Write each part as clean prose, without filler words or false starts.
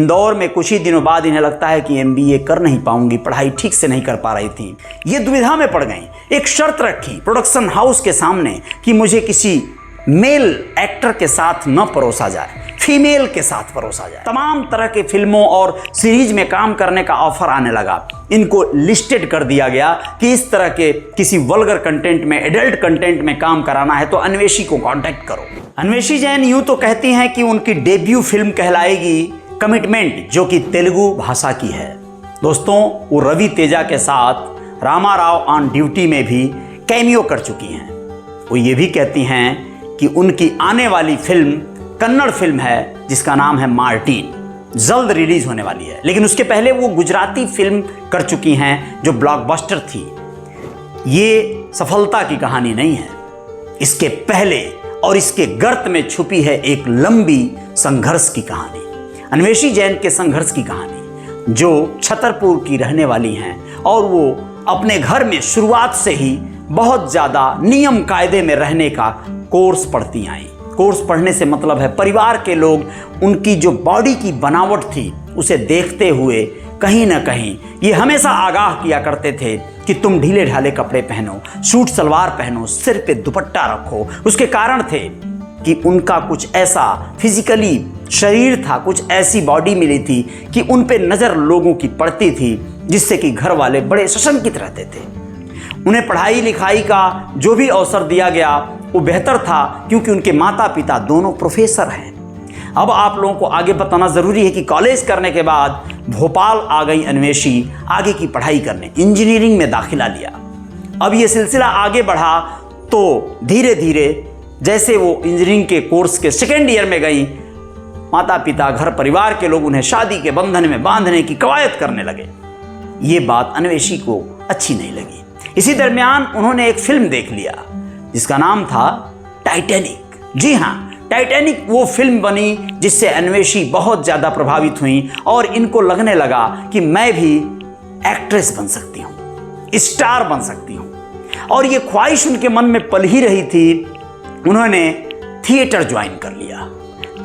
इंदौर में कुछ ही दिनों बाद इन्हें लगता है कि एमबीए कर नहीं पाऊंगी, पढ़ाई ठीक से नहीं कर पा रही थी। ये दुविधा में पड़ गई। एक शर्त रखी प्रोडक्शन हाउस के सामने कि मुझे किसी मेल एक्टर के साथ न परोसा जाए, फीमेल के साथ परोसा जाए। तमाम तरह के फिल्मों और सीरीज में काम करने का ऑफर आने लगा। इनको लिस्टेड कर दिया गया कि इस तरह के किसी वल्गर कंटेंट में, एडल्ट कंटेंट में काम कराना है तो अन्वेषी को कांटेक्ट करो। अन्वेषी जैन यूं तो कहती हैं कि उनकी डेब्यू फिल्म कहलाएगी कमिटमेंट, जो कि तेलुगु भाषा की है। दोस्तों, वो रवि तेजा के साथ रामा राव ऑन ड्यूटी में भी कैमियो कर चुकी हैं। वो ये भी कहती हैं कि उनकी आने वाली फिल्म कन्नड़ फिल्म है जिसका नाम है मार्टिन, जल्द रिलीज होने वाली है। लेकिन उसके पहले वो गुजराती फिल्म कर चुकी हैं जो ब्लॉकबस्टर थी। ये सफलता की कहानी नहीं है, इसके पहले और इसके गर्त में छुपी है एक लंबी संघर्ष की कहानी, अन्वेषी जैन के संघर्ष की कहानी, जो छतरपुर की रहने वाली हैं और वो अपने घर में शुरुआत से ही बहुत ज़्यादा नियम कायदे में रहने का कोर्स पढ़ती आई। कोर्स पढ़ने से मतलब है परिवार के लोग उनकी जो बॉडी की बनावट थी उसे देखते हुए कहीं ना कहीं ये हमेशा आगाह किया करते थे कि तुम ढीले ढाले कपड़े पहनो, सूट सलवार पहनो, सिर पे दुपट्टा रखो। उसके कारण थे कि उनका कुछ ऐसा फिजिकली शरीर था, कुछ ऐसी बॉडी मिली थी कि उन पे नज़र लोगों की पड़ती थी, जिससे कि घर वाले बड़े सशंकित रहते थे। उन्हें पढ़ाई लिखाई का जो भी अवसर दिया गया वो बेहतर था, क्योंकि उनके माता पिता दोनों प्रोफेसर हैं। अब आप लोगों को आगे बताना ज़रूरी है कि कॉलेज करने के बाद भोपाल आ गई अन्वेषी आगे की पढ़ाई करने, इंजीनियरिंग में दाखिला लिया। अब ये सिलसिला आगे बढ़ा तो धीरे धीरे जैसे वो इंजीनियरिंग के कोर्स के सेकेंड ईयर में गई, माता पिता, घर परिवार के लोग उन्हें शादी के बंधन में बांधने की कवायद करने लगे। ये बात अन्वेषी को अच्छी नहीं लगी। इसी दरमियान उन्होंने एक फिल्म देख लिया जिसका नाम था टाइटैनिक। जी हाँ, टाइटैनिक वो फिल्म बनी जिससे अन्वेषी बहुत ज़्यादा प्रभावित हुई और इनको लगने लगा कि मैं भी एक्ट्रेस बन सकती हूँ, स्टार बन सकती हूँ। और ये ख्वाहिश उनके मन में पल ही रही थी। उन्होंने थिएटर ज्वाइन कर लिया।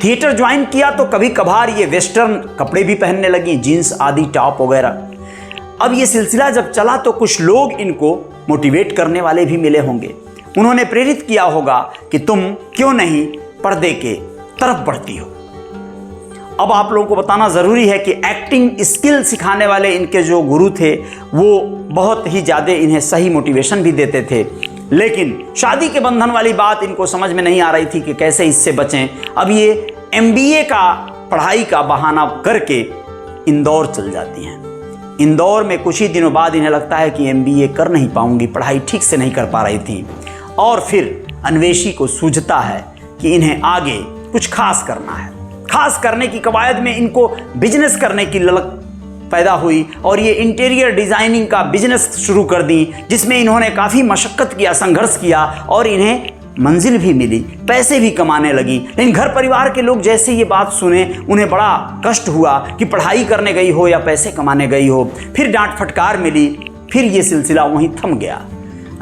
थिएटर ज्वाइन किया तो कभी कभार ये वेस्टर्न कपड़े भी पहनने लगी, जीन्स आदि, टॉप वगैरह। अब ये सिलसिला जब चला तो कुछ लोग इनको मोटिवेट करने वाले भी मिले होंगे। उन्होंने प्रेरित किया होगा कि तुम क्यों नहीं पर्दे के तरफ बढ़ती हो। अब आप लोगों को बताना ज़रूरी है कि एक्टिंग स्किल सिखाने वाले इनके जो गुरु थे वो बहुत ही ज़्यादा इन्हें सही मोटिवेशन भी देते थे। लेकिन शादी के बंधन वाली बात इनको समझ में नहीं आ रही थी कि कैसे इससे बचें। अब ये एमबीए का पढ़ाई का बहाना करके इंदौर चल जाती हैं। इंदौर में कुछ ही दिनों बाद इन्हें लगता है कि एमबीए कर नहीं पाऊंगी, पढ़ाई ठीक से नहीं कर पा रही थी। और फिर अन्वेषी को सूझता है कि इन्हें आगे कुछ खास करना है। खास करने की कवायद में इनको बिजनेस करने की ललक पैदा हुई और ये इंटीरियर डिज़ाइनिंग का बिजनेस शुरू कर दी, जिसमें इन्होंने काफ़ी मशक्क़त किया, संघर्ष किया और इन्हें मंजिल भी मिली, पैसे भी कमाने लगी। लेकिन घर परिवार के लोग जैसे ये बात सुने उन्हें बड़ा कष्ट हुआ कि पढ़ाई करने गई हो या पैसे कमाने गई हो। फिर डांट फटकार मिली, फिर ये सिलसिला वहीं थम गया।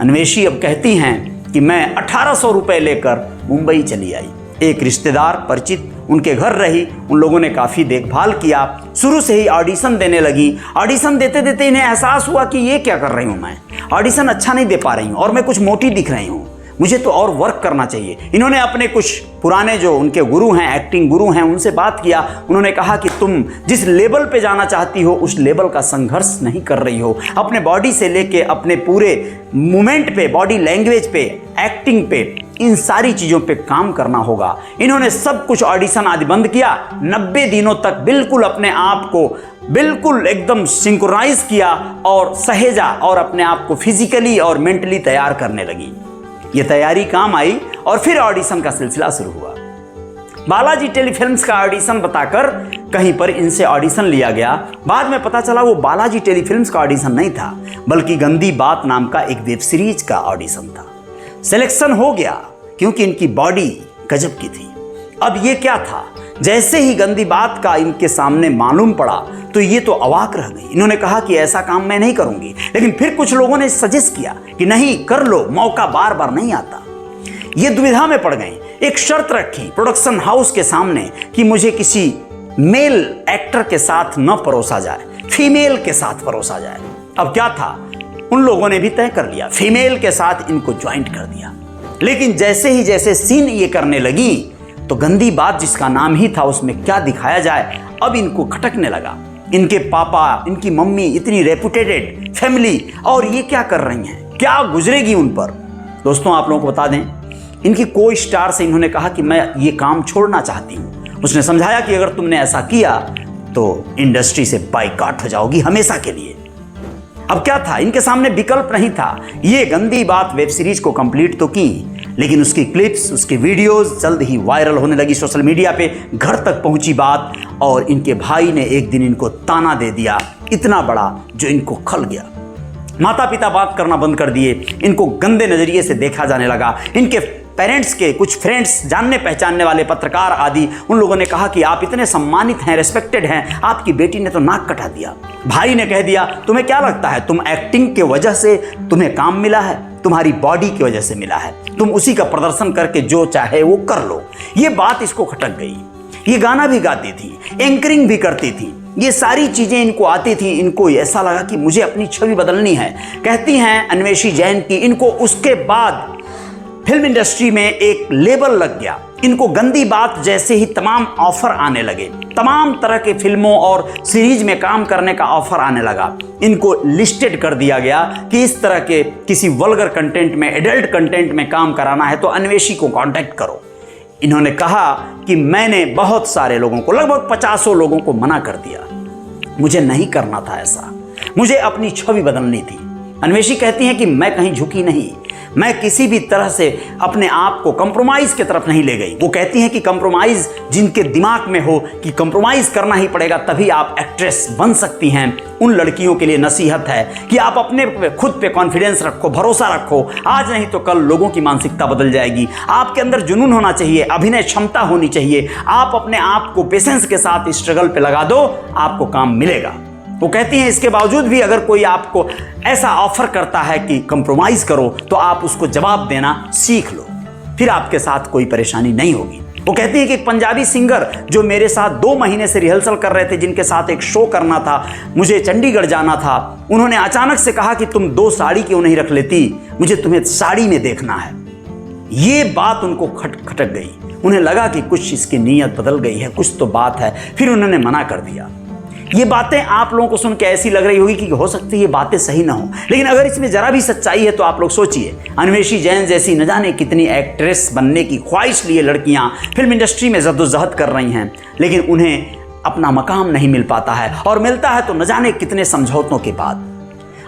अन्वेषी अब कहती हैं कि मैं 1800 रुपये लेकर मुंबई चली आई। एक रिश्तेदार परिचित उनके घर रही, उन लोगों ने काफ़ी देखभाल किया। शुरू से ही ऑडिशन देने लगी। ऑडिशन देते देते इन्हें एहसास हुआ कि ये क्या कर रही हूँ, मैं ऑडिशन अच्छा नहीं दे पा रही हूँ और मैं कुछ मोटी दिख रही हूँ, मुझे तो और वर्क करना चाहिए। इन्होंने अपने कुछ पुराने जो उनके गुरु हैं, एक्टिंग गुरु हैं, उनसे बात किया। उन्होंने कहा कि तुम जिस लेवल पे जाना चाहती हो उस लेवल का संघर्ष नहीं कर रही हो। अपने बॉडी से लेके अपने पूरे मूवमेंट पे, बॉडी लैंग्वेज पे, एक्टिंग पे, इन सारी चीज़ों पे काम करना होगा। इन्होंने सब कुछ ऑडिशन आदि बंद किया। 90 दिनों तक बिल्कुल अपने आप को बिल्कुल एकदम सिंक्रोनाइज किया और सहेजा और अपने आप को फिजिकली और मेंटली तैयार करने लगी। ये तैयारी काम आई और फिर ऑडिशन का सिलसिला शुरू हुआ। बालाजी टेलीफिल्म्स का ऑडिशन बताकर कहीं पर इनसे ऑडिशन लिया गया। बाद में पता चला वो बालाजी टेलीफिल्म्स का ऑडिशन नहीं था, बल्कि गंदी बात नाम का एक वेब सीरीज का ऑडिशन था। सिलेक्शन हो गया क्योंकि इनकी बॉडी गजब की थी। अब ये क्या था, जैसे ही गंदी बात का इनके सामने मालूम पड़ा तो ये तो अवाक रह गई। इन्होंने कहा कि ऐसा काम मैं नहीं करूंगी। लेकिन फिर कुछ लोगों ने सजेस्ट किया कि नहीं, कर लो, मौका बार बार नहीं आता। ये दुविधा में पड़ गई। एक शर्त रखी प्रोडक्शन हाउस के सामने कि मुझे किसी मेल एक्टर के साथ न परोसा जाए, फीमेल के साथ परोसा जाए। अब क्या था, उन लोगों ने भी तय कर लिया, फीमेल के साथ इनको ज्वाइंट कर दिया। लेकिन जैसे सीन ये करने लगी तो गंदी बात जिसका नाम ही था उसमें क्या दिखाया जाए, अब इनको खटकने लगा। इनके पापा, इनकी मम्मी, इतनी रेपुटेटेड फैमिली, और ये क्या कर रही हैं, क्या गुजरेगी उन पर। दोस्तों आप लोगों को बता दें, इनकी को स्टार से इन्होंने कहा कि मैं ये काम छोड़ना चाहती हूँ। उसने समझाया कि अगर तुमने ऐसा किया तो इंडस्ट्री से बाइकआउट हो जाओगी हमेशा के लिए। अब क्या था, इनके सामने विकल्प नहीं था। ये गंदी बात वेब सीरीज को कंप्लीट तो की, लेकिन उसकी क्लिप्स, उसकी वीडियोस जल्द ही वायरल होने लगी सोशल मीडिया पे, घर तक पहुंची बात। और इनके भाई ने एक दिन इनको ताना दे दिया इतना बड़ा जो इनको खल गया। माता पिता बात करना बंद कर दिए, इनको गंदे नजरिए से देखा जाने लगा। इनके पेरेंट्स के कुछ फ्रेंड्स, जानने पहचानने वाले पत्रकार आदि, उन लोगों ने कहा कि आप इतने सम्मानित हैं, रेस्पेक्टेड हैं, आपकी बेटी ने तो नाक कटा दिया। भाई ने कह दिया, तुम्हें क्या लगता है तुम एक्टिंग के वजह से तुम्हें काम मिला है, तुम्हारी बॉडी की वजह से मिला है, तुम उसी का प्रदर्शन करके जो चाहे वो कर लो। ये बात इसको खटक गई। ये गाना भी गाती थी, एंकरिंग भी करती थी, ये सारी चीजें इनको आती थी। इनको ऐसा लगा कि मुझे अपनी छवि बदलनी है। कहती हैं अन्वेषी जैन की इनको उसके बाद फिल्म इंडस्ट्री में एक लेबल लग गया। इनको गंदी बात जैसे ही तमाम ऑफर आने लगे, तमाम तरह के फिल्मों और सीरीज में काम करने का ऑफर आने लगा। इनको लिस्टेड कर दिया गया कि इस तरह के किसी वल्गर कंटेंट में, एडल्ट कंटेंट में काम कराना है तो अन्वेषी को कांटेक्ट करो। इन्होंने कहा कि मैंने बहुत सारे लोगों को, लगभग 50 लोगों को मना कर दिया, मुझे नहीं करना था ऐसा, मुझे अपनी छवि बदलनी थी। अन्वेषी कहती हैं कि मैं कहीं झुकी नहीं, मैं किसी भी तरह से अपने आप को कंप्रोमाइज की तरफ नहीं ले गई। वो कहती हैं कि कंप्रोमाइज जिनके दिमाग में हो कि कंप्रोमाइज करना ही पड़ेगा तभी आप एक्ट्रेस बन सकती हैं, उन लड़कियों के लिए नसीहत है कि आप अपने खुद पे कॉन्फिडेंस रखो, भरोसा रखो। आज नहीं तो कल लोगों की मानसिकता बदल जाएगी। आपके अंदर जुनून होना चाहिए, अभिनय क्षमता होनी चाहिए। आप अपने आप को पेशेंस के साथ स्ट्रगल पे लगा दो, आपको काम मिलेगा। वो कहती हैं इसके बावजूद भी अगर कोई आपको ऐसा ऑफर करता है कि कंप्रोमाइज करो तो आप उसको जवाब देना सीख लो, फिर आपके साथ कोई परेशानी नहीं होगी। वो कहती है कि एक पंजाबी सिंगर जो मेरे साथ 2 महीने से रिहर्सल कर रहे थे, जिनके साथ एक शो करना था, मुझे चंडीगढ़ जाना था, उन्होंने अचानक से कहा कि तुम 2 साड़ी क्यों नहीं रख लेती, मुझे तुम्हें साड़ी में देखना है। ये बात उनको खटक गई। उन्हें लगा कि कुछ इसकी नीयत बदल गई है, कुछ तो बात है। फिर उन्होंने मना कर दिया। ये बातें आप लोगों को सुन के ऐसी लग रही होगी कि हो सकती है ये बातें सही ना हो, लेकिन अगर इसमें जरा भी सच्चाई है तो आप लोग सोचिए, अन्वेषी जैन जैसी न जाने कितनी एक्ट्रेस बनने की ख्वाहिश लिए लड़कियां फिल्म इंडस्ट्री में जद्दोजहद कर रही हैं, लेकिन उन्हें अपना मकाम नहीं मिल पाता है, और मिलता है तो न जाने कितने समझौतों के बाद।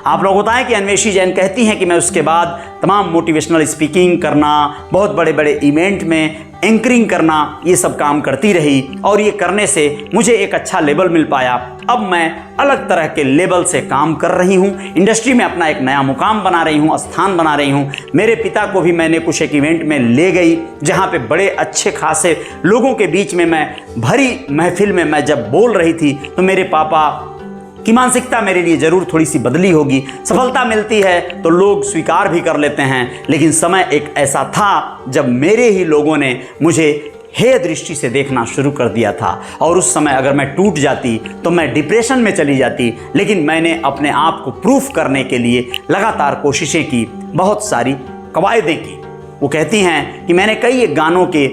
आप लोग बताएं कि अन्वेषी जैन कहती हैं कि मैं उसके बाद तमाम मोटिवेशनल स्पीकिंग करना, बहुत बड़े बड़े इवेंट में एंकरिंग करना, ये सब काम करती रही, और ये करने से मुझे एक अच्छा लेबल मिल पाया। अब मैं अलग तरह के लेबल से काम कर रही हूँ, इंडस्ट्री में अपना एक नया मुकाम बना रही हूँ, स्थान बना रही हूँ। मेरे पिता को भी मैंने कुछ एक इवेंट में ले गई, जहाँ पे बड़े अच्छे खासे लोगों के बीच में मैं भरी महफिल में मैं जब बोल रही थी तो मेरे पापा की मानसिकता मेरे लिए जरूर थोड़ी सी बदली होगी। सफलता मिलती है तो लोग स्वीकार भी कर लेते हैं, लेकिन समय एक ऐसा था जब मेरे ही लोगों ने मुझे हेय दृष्टि से देखना शुरू कर दिया था, और उस समय अगर मैं टूट जाती तो मैं डिप्रेशन में चली जाती। लेकिन मैंने अपने आप को प्रूफ करने के लिए लगातार कोशिशें की, बहुत सारी कवायदें की। वो कहती हैं कि मैंने कई एक गानों के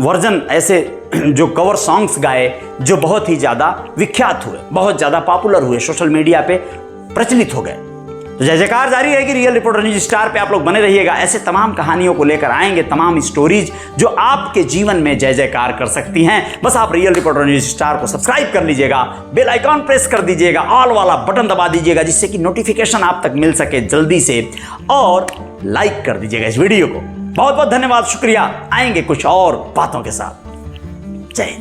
वर्जन ऐसे जो कवर सॉन्ग्स गाए जो बहुत ही ज़्यादा विख्यात हुए, बहुत ज़्यादा पॉपुलर हुए, सोशल मीडिया पे प्रचलित हो गए। तो जय जयकार जारी रहेगी रियल रिपोर्टर न्यूज स्टार पे। आप लोग बने रहिएगा, ऐसे तमाम कहानियों को लेकर आएंगे, तमाम स्टोरीज जो आपके जीवन में जय जयकार कर सकती हैं। बस आप रियल रिपोर्टर न्यूज स्टार को सब्सक्राइब कर लीजिएगा, बेल आइकॉन प्रेस कर दीजिएगा, ऑल वाला बटन दबा दीजिएगा, जिससे कि नोटिफिकेशन आप तक मिल सके जल्दी से, और लाइक कर दीजिएगा इस वीडियो को। बहुत बहुत धन्यवाद, शुक्रिया। आएंगे कुछ और बातों के साथ। जय हिंद।